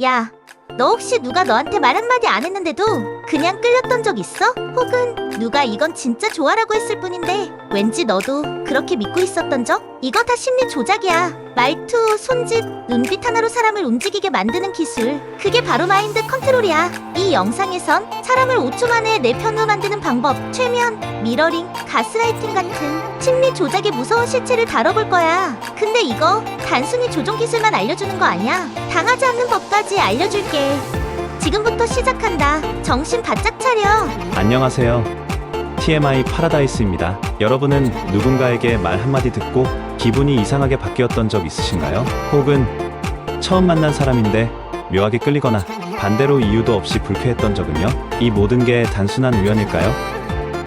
야, 너 혹시 누가 너한테 말 한마디 안 했는데도 그냥 끌렸던 적 있어? 혹은 누가 이건 진짜 좋아라고 했을 뿐인데 왠지 너도 그렇게 믿고 있었던 적? 이거 다 심리 조작이야. 말투, 손짓, 눈빛 하나로 사람을 움직이게 만드는 기술. 그게 바로 마인드 컨트롤이야. 이 영상에선 사람을 5초 만에 내 편으로 만드는 방법, 최면, 미러링, 가스라이팅 같은 심리 조작의 무서운 실체를 다뤄볼 거야. 근데 이거 단순히 조종 기술만 알려주는 거 아니야. 당하지 않는 법까지 알려줄게. 지금부터 시작한다. 정신 바짝 차려. 안녕하세요. TMI 파라다이스입니다. 여러분은 누군가에게 말 한마디 듣고 기분이 이상하게 바뀌었던 적 있으신가요? 혹은 처음 만난 사람인데 묘하게 끌리거나 반대로 이유도 없이 불쾌했던 적은요? 이 모든 게 단순한 우연일까요?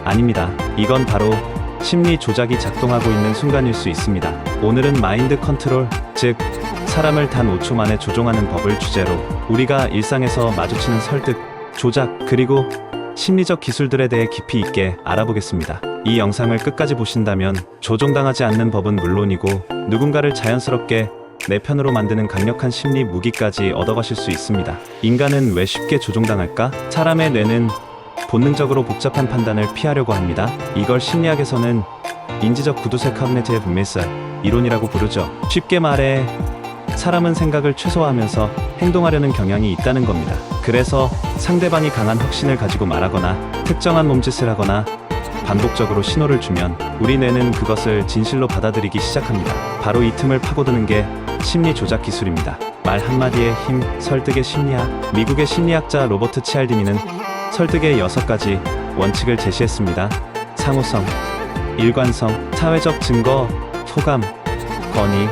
아닙니다. 이건 바로 심리 조작이 작동하고 있는 순간일 수 있습니다. 오늘은 마인드 컨트롤, 즉 사람을 단 5초 만에 조종하는 법을 주제로 우리가 일상에서 마주치는 설득, 조작, 그리고 심리적 기술들에 대해 깊이 있게 알아보겠습니다. 이 영상을 끝까지 보신다면 조종당하지 않는 법은 물론이고 누군가를 자연스럽게 내 편으로 만드는 강력한 심리 무기까지 얻어가실 수 있습니다. 인간은 왜 쉽게 조종당할까? 사람의 뇌는 본능적으로 복잡한 판단을 피하려고 합니다. 이걸 심리학에서는 인지적 구두쇠 카그니티브 미스 이론이라고 부르죠. 쉽게 말해 사람은 생각을 최소화하면서 행동하려는 경향이 있다는 겁니다. 그래서 상대방이 강한 확신을 가지고 말하거나 특정한 몸짓을 하거나 반복적으로 신호를 주면 우리 뇌는 그것을 진실로 받아들이기 시작합니다. 바로 이 틈을 파고드는 게 심리 조작 기술입니다. 말 한마디의 힘, 설득의 심리학. 미국의 심리학자 로버트 치알디니는 설득의 6가지 원칙을 제시했습니다. 상호성, 일관성, 사회적 증거, 호감, 권위,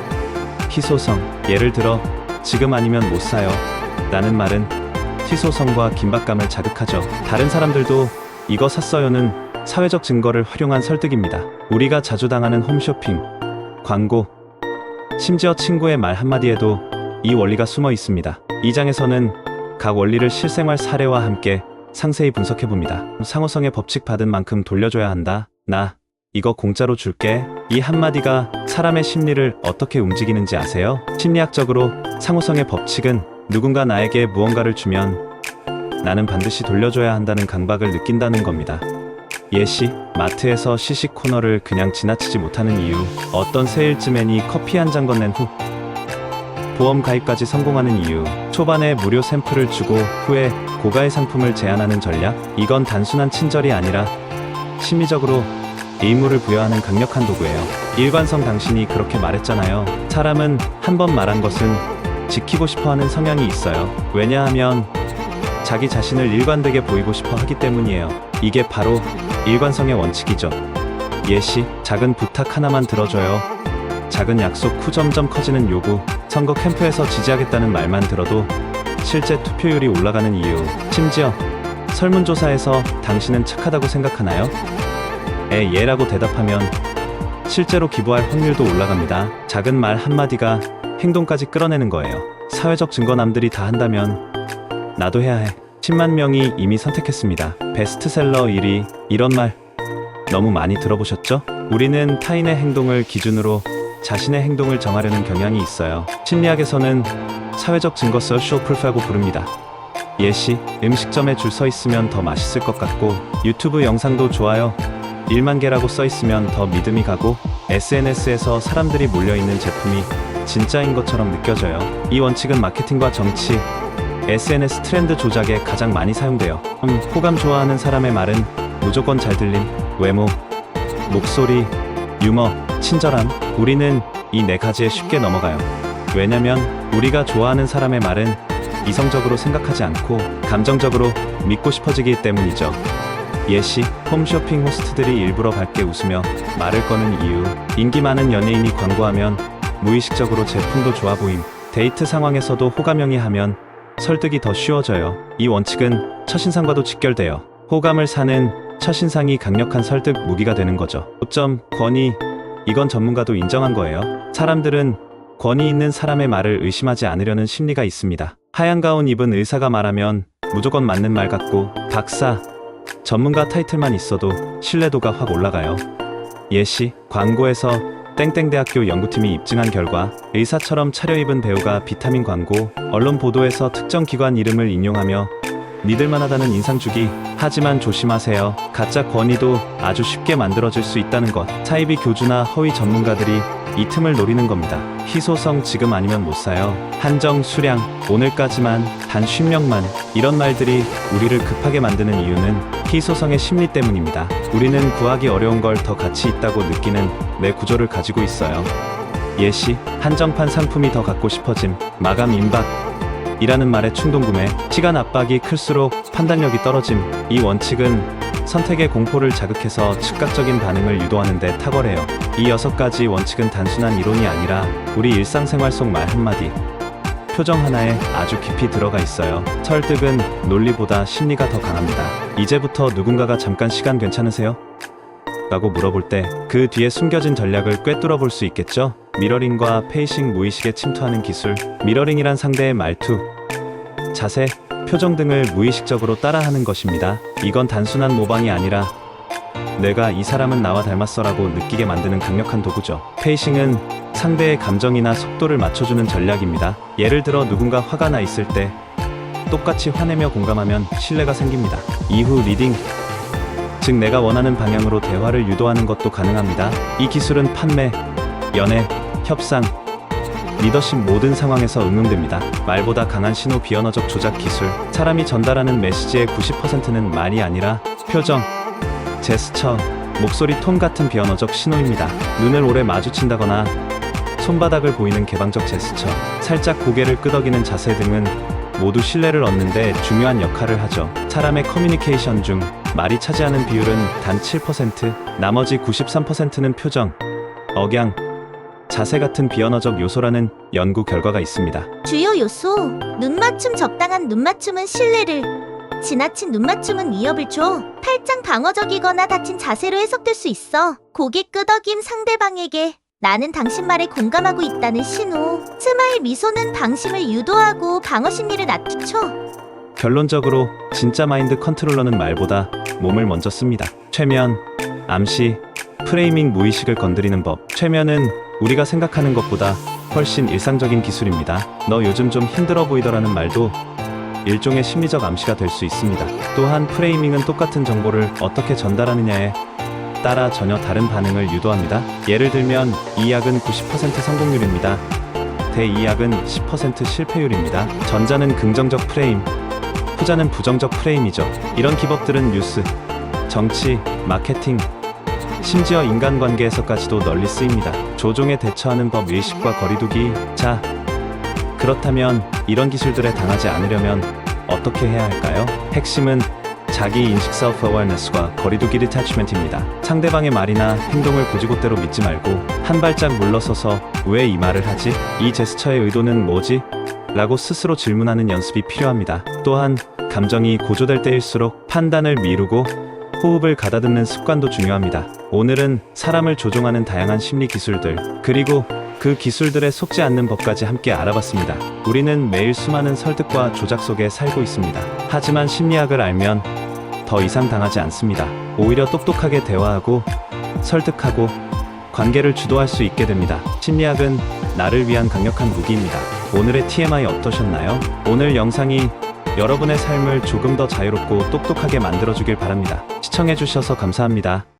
희소성. 예를 들어 지금 아니면 못 사요 라는 말은 희소성과 긴박감을 자극하죠. 다른 사람들도 이거 샀어요는 사회적 증거를 활용한 설득입니다. 우리가 자주 당하는 홈쇼핑, 광고, 심지어 친구의 말 한마디에도 이 원리가 숨어 있습니다. 이 장에서는 각 원리를 실생활 사례와 함께 상세히 분석해봅니다. 상호성의 법칙 받은 만큼 돌려줘야 한다. 나 이거 공짜로 줄게. 이 한마디가 사람의 심리를 어떻게 움직이는지 아세요? 심리학적으로 상호성의 법칙은 누군가 나에게 무언가를 주면 나는 반드시 돌려줘야 한다는 강박을 느낀다는 겁니다. 예시, 마트에서 시식 코너를 그냥 지나치지 못하는 이유. 어떤 세일즈맨이 커피 한 잔 건넨 후 보험 가입까지 성공하는 이유. 초반에 무료 샘플을 주고 후에 고가의 상품을 제안하는 전략. 이건 단순한 친절이 아니라 심리적으로 의무를 부여하는 강력한 도구예요. 일관성. 당신이 그렇게 말했잖아요. 사람은 한 번 말한 것은 지키고 싶어하는 성향이 있어요. 왜냐하면 자기 자신을 일관되게 보이고 싶어 하기 때문이에요. 이게 바로 일관성의 원칙이죠. 예시, 작은 부탁 하나만 들어줘요. 작은 약속 후 점점 커지는 요구. 선거 캠프에서 지지하겠다는 말만 들어도 실제 투표율이 올라가는 이유. 심지어 설문조사에서 당신은 착하다고 생각하나요? 예라고 대답하면 실제로 기부할 확률도 올라갑니다. 작은 말 한마디가 행동까지 끌어내는 거예요. 사회적 증거. 남들이 다 한다면 나도 해야 해. 10만 명이 이미 선택했습니다. 베스트셀러 1위. 이런 말 너무 많이 들어보셨죠? 우리는 타인의 행동을 기준으로 자신의 행동을 정하려는 경향이 있어요. 심리학에서는 사회적 증거 소셜 프루프라고 부릅니다. 예시, 음식점에 줄 서 있으면 더 맛있을 것 같고 유튜브 영상도 좋아요 1만 개라고 써 있으면 더 믿음이 가고 SNS에서 사람들이 몰려있는 제품이 진짜인 것처럼 느껴져요. 이 원칙은 마케팅과 정치, SNS 트렌드 조작에 가장 많이 사용돼요. 호감. 좋아하는 사람의 말은 무조건 잘 들림, 외모, 목소리, 유머, 친절함. 우리는 이 4가지에 쉽게 넘어가요. 왜냐면 우리가 좋아하는 사람의 말은 이성적으로 생각하지 않고 감정적으로 믿고 싶어지기 때문이죠. 예시, 홈쇼핑 호스트들이 일부러 밝게 웃으며 말을 거는 이유. 인기 많은 연예인이 광고하면 무의식적으로 제품도 좋아 보임. 데이트 상황에서도 호감형이 하면 설득이 더 쉬워져요. 이 원칙은 첫인상과도 직결돼요. 호감을 사는 첫인상이 강력한 설득 무기가 되는 거죠. 5점, 권위. 이건 전문가도 인정한 거예요. 사람들은 권위 있는 사람의 말을 의심하지 않으려는 심리가 있습니다. 하얀 가운 입은 의사가 말하면 무조건 맞는 말 같고 박사, 전문가 타이틀만 있어도 신뢰도가 확 올라가요. 예시, 광고에서 땡땡대학교 연구팀이 입증한 결과 의사처럼 차려입은 배우가 비타민 광고, 언론 보도에서 특정 기관 이름을 인용하며 믿을만하다는 인상 주기. 하지만 조심하세요. 가짜 권위도 아주 쉽게 만들어질 수 있다는 것. 사이비 교주나 허위 전문가들이 이 틈을 노리는 겁니다. 희소성 지금 아니면 못 사요. 한정 수량 오늘까지만 단 50명만. 이런 말들이 우리를 급하게 만드는 이유는 희소성의 심리 때문입니다. 우리는 구하기 어려운 걸 더 가치 있다고 느끼는 내 구조를 가지고 있어요. 예시, 한정판 상품이 더 갖고 싶어짐, 마감 임박 이라는 말에 충동구매, 시간 압박이 클수록 판단력이 떨어짐. 이 원칙은 선택의 공포를 자극해서 즉각적인 반응을 유도하는 데 탁월해요. 이 6가지 원칙은 단순한 이론이 아니라 우리 일상생활 속 말 한마디, 표정 하나에 아주 깊이 들어가 있어요. 설득은 논리보다 심리가 더 강합니다. 이제부터 누군가가 잠깐 시간 괜찮으세요? 라고 물어볼 때 그 뒤에 숨겨진 전략을 꿰뚫어 볼 수 있겠죠? 미러링과 페이싱, 무의식에 침투하는 기술. 미러링이란 상대의 말투, 자세, 표정 등을 무의식적으로 따라하는 것입니다. 이건 단순한 모방이 아니라 내가 이 사람은 나와 닮았어라고 느끼게 만드는 강력한 도구죠. 페이싱은 상대의 감정이나 속도를 맞춰주는 전략입니다. 예를 들어 누군가 화가 나 있을 때 똑같이 화내며 공감하면 신뢰가 생깁니다. 이후 리딩, 즉 내가 원하는 방향으로 대화를 유도하는 것도 가능합니다. 이 기술은 판매, 연애, 협상, 리더십 모든 상황에서 응용됩니다. 말보다 강한 신호 비언어적 조작 기술. 사람이 전달하는 메시지의 90%는 말이 아니라 표정, 제스처, 목소리 톤 같은 비언어적 신호입니다. 눈을 오래 마주친다거나 손바닥을 보이는 개방적 제스처, 살짝 고개를 끄덕이는 자세 등은 모두 신뢰를 얻는데 중요한 역할을 하죠. 사람의 커뮤니케이션 중 말이 차지하는 비율은 단 7%, 나머지 93%는 표정, 억양, 자세 같은 비언어적 요소라는 연구 결과가 있습니다. 주요 요소, 눈맞춤. 적당한 눈맞춤은 신뢰를, 지나친 눈맞춤은 위협을 줘. 팔짱 방어적이거나 다친 자세로 해석될 수 있어. 고개 끄덕임, 상대방에게 나는 당신 말에 공감하고 있다는 신호. 스마일, 미소는 방심을 유도하고 방어 심리를 낮춰. 결론적으로 진짜 마인드 컨트롤러는 말보다 몸을 먼저 씁니다. 최면, 암시, 프레이밍, 무의식을 건드리는 법. 최면은 우리가 생각하는 것보다 훨씬 일상적인 기술입니다. 너 요즘 좀 힘들어 보이더라는 말도 일종의 심리적 암시가 될 수 있습니다. 또한 프레이밍은 똑같은 정보를 어떻게 전달하느냐에 따라 전혀 다른 반응을 유도합니다. 예를 들면 이 약은 90% 성공률입니다. 이 약은 10% 실패율입니다. 전자는 긍정적 프레임, 후자는 부정적 프레임이죠. 이런 기법들은 뉴스, 정치, 마케팅, 심지어 인간관계에서까지도 널리 쓰입니다. 조종에 대처하는 법, 의식과 거리두기. 자, 그렇다면 이런 기술들에 당하지 않으려면 어떻게 해야 할까요? 핵심은 자기인식 self-awareness과 거리두기 detachment입니다. 상대방의 말이나 행동을 고지고대로 믿지 말고 한 발짝 물러서서 왜 이 말을 하지? 이 제스처의 의도는 뭐지? 라고 스스로 질문하는 연습이 필요합니다. 또한 감정이 고조될 때일수록 판단을 미루고 호흡을 가다듬는 습관도 중요합니다. 오늘은 사람을 조종하는 다양한 심리 기술들, 그리고 그 기술들에 속지 않는 법까지 함께 알아봤습니다. 우리는 매일 수많은 설득과 조작 속에 살고 있습니다. 하지만 심리학을 알면 더 이상 당하지 않습니다. 오히려 똑똑하게 대화하고 설득하고 관계를 주도할 수 있게 됩니다. 심리학은 나를 위한 강력한 무기입니다. 오늘의 TMI 어떠셨나요? 오늘 영상이 여러분의 삶을 조금 더 자유롭고 똑똑하게 만들어주길 바랍니다. 시청해주셔서 감사합니다.